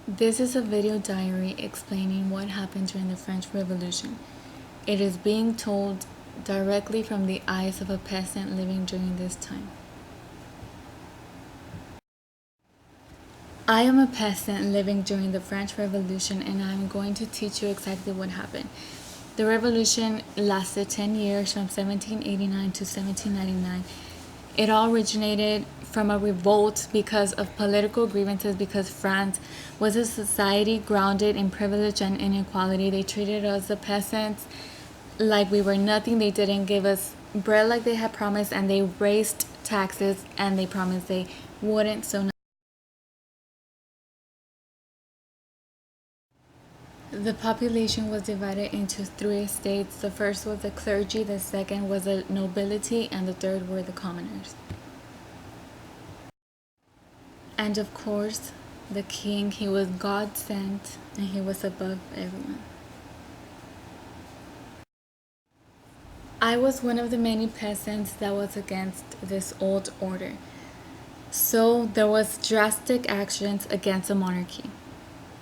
This is a video diary explaining what happened during the French Revolution. It is being told directly from the eyes of a peasant living during this time. I am a peasant living during the French Revolution, and I am going to teach you exactly what happened. The revolution lasted 10 years from 1789 to 1799. It all originated from a revolt because of political grievances, because France was a society grounded in privilege and inequality. They treated us, the peasants, like we were nothing. They didn't give us bread like they had promised, and they raised taxes, and they promised they wouldn't. So the population was divided into three estates. The first was the clergy, the second was the nobility, and the third were the commoners. And of course, the king, he was God sent, and he was above everyone. I was one of the many peasants that was against this old order. So there was drastic actions against the monarchy.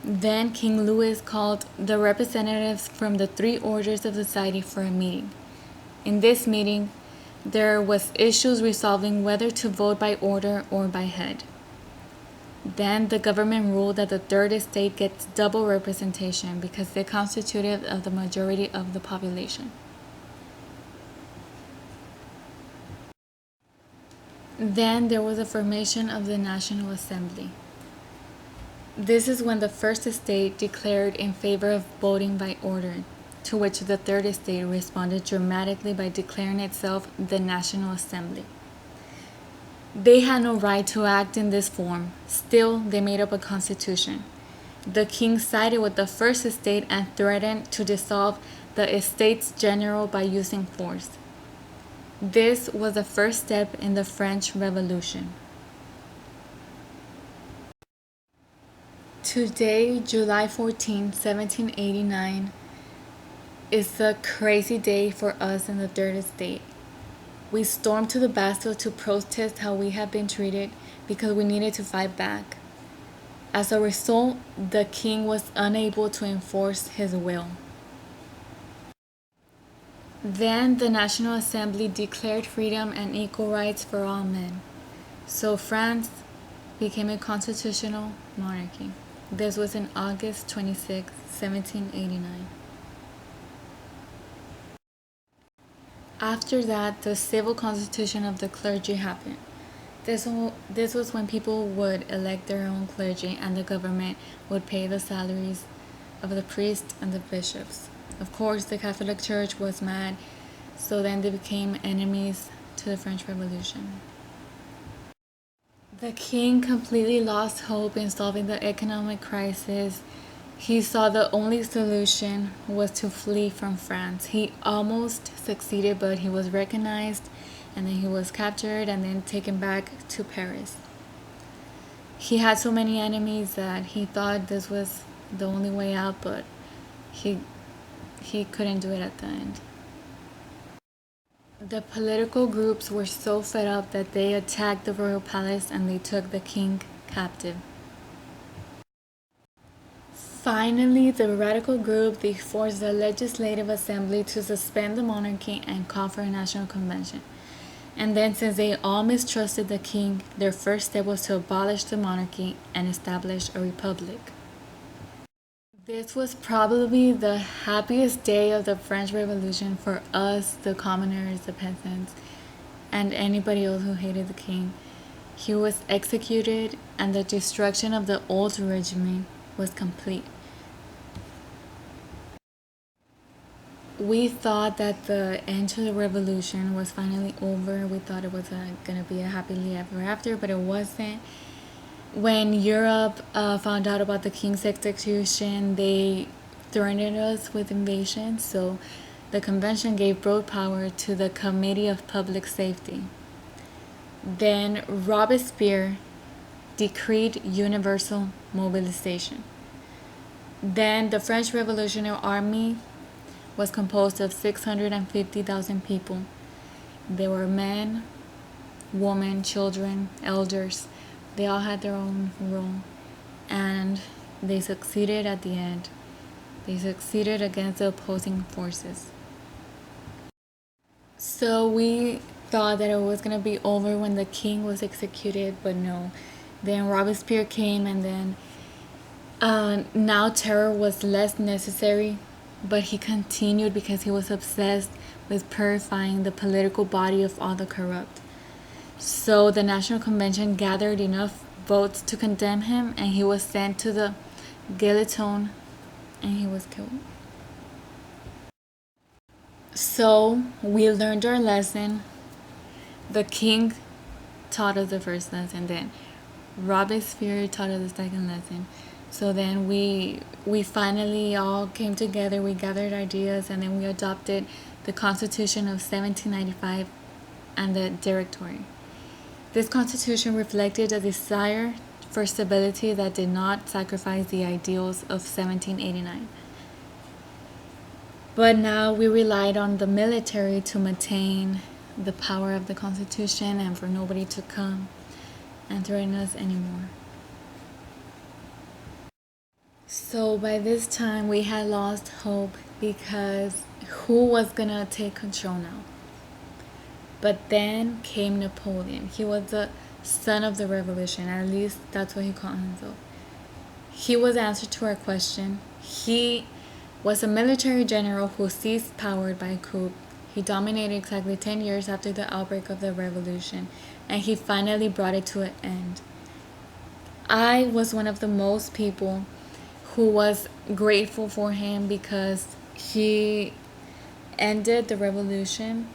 Then King Louis called the representatives from the three orders of society for a meeting. In this meeting, there was issues resolving whether to vote by order or by head. Then the government ruled that the third estate gets double representation because they constituted of the majority of the population. Then there was a formation of the National Assembly. This is when the first estate declared in favor of voting by order, to which the third estate responded dramatically by declaring itself the National Assembly. They had no right to act in this form. Still, they made up a constitution. The king sided with the first estate and threatened to dissolve the Estates General by using force. This was the first step in the French Revolution. Today, July 14, 1789, is a crazy day for us in the Third Estate. We stormed to the Bastille to protest how we had been treated because we needed to fight back. As a result, the king was unable to enforce his will. Then the National Assembly declared freedom and equal rights for all men. So France became a constitutional monarchy. This was in August 26, 1789. After that, the civil constitution of the clergy happened. This was when people would elect their own clergy and the government would pay the salaries of the priests and the bishops. Of course, the Catholic Church was mad, so then they became enemies to the French Revolution. The king completely lost hope in solving the economic crisis. He saw the only solution was to flee from France. He almost succeeded, but he was recognized, and then he was captured and then taken back to Paris. He had so many enemies that he thought this was the only way out, but he couldn't do it at the end. The political groups were so fed up that they attacked the royal palace and they took the king captive. Finally, the radical group, they forced the Legislative Assembly to suspend the monarchy and call for a national convention. And then, since they all mistrusted the king, their first step was to abolish the monarchy and establish a republic. This was probably the happiest day of the French Revolution for us, the commoners, the peasants, and anybody else who hated the king. He was executed, and the destruction of the old regime was complete. We thought that the end to the revolution was finally over. We thought it was going to be a happily ever after, but it wasn't. When Europe found out about the king's execution, they threatened us with invasion. So the convention gave broad power to the Committee of Public Safety. Then Robespierre decreed universal mobilization. Then the French Revolutionary Army was composed of 650,000 people. They were men, women, children, elders. They all had their own role. And they succeeded at the end. They succeeded against the opposing forces. So we thought that it was gonna be over when the king was executed, but no. Then Robespierre came, and then now terror was less necessary, but he continued because he was obsessed with purifying the political body of all the corrupt. So the National Convention gathered enough votes to condemn him, and he was sent to the guillotine, and he was killed. So we learned our lesson. The king taught us the first lesson, then Robespierre taught us the second lesson. So then we finally all came together, we gathered ideas, and then we adopted the Constitution of 1795 and the Directory. This constitution reflected a desire for stability that did not sacrifice the ideals of 1789. But now we relied on the military to maintain the power of the Constitution and for nobody to come and threaten us anymore. So by this time we had lost hope because who was gonna take control now? But then came Napoleon. He was the son of the revolution, at least that's what he called himself. He was the answer to our question. He was a military general who seized power by a coup. He dominated exactly 10 years after the outbreak of the revolution, and he finally brought it to an end. I was one of the most people who was grateful for him because he ended the revolution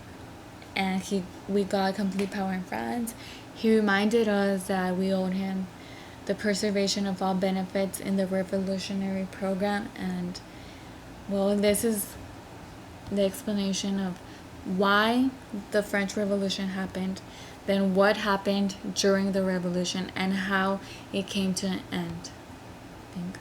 and we got complete power in France. He reminded us that we owed him the preservation of all benefits in the revolutionary program, and well, this is the explanation of why the French Revolution happened, then what happened during the revolution, and how it came to an end. I think.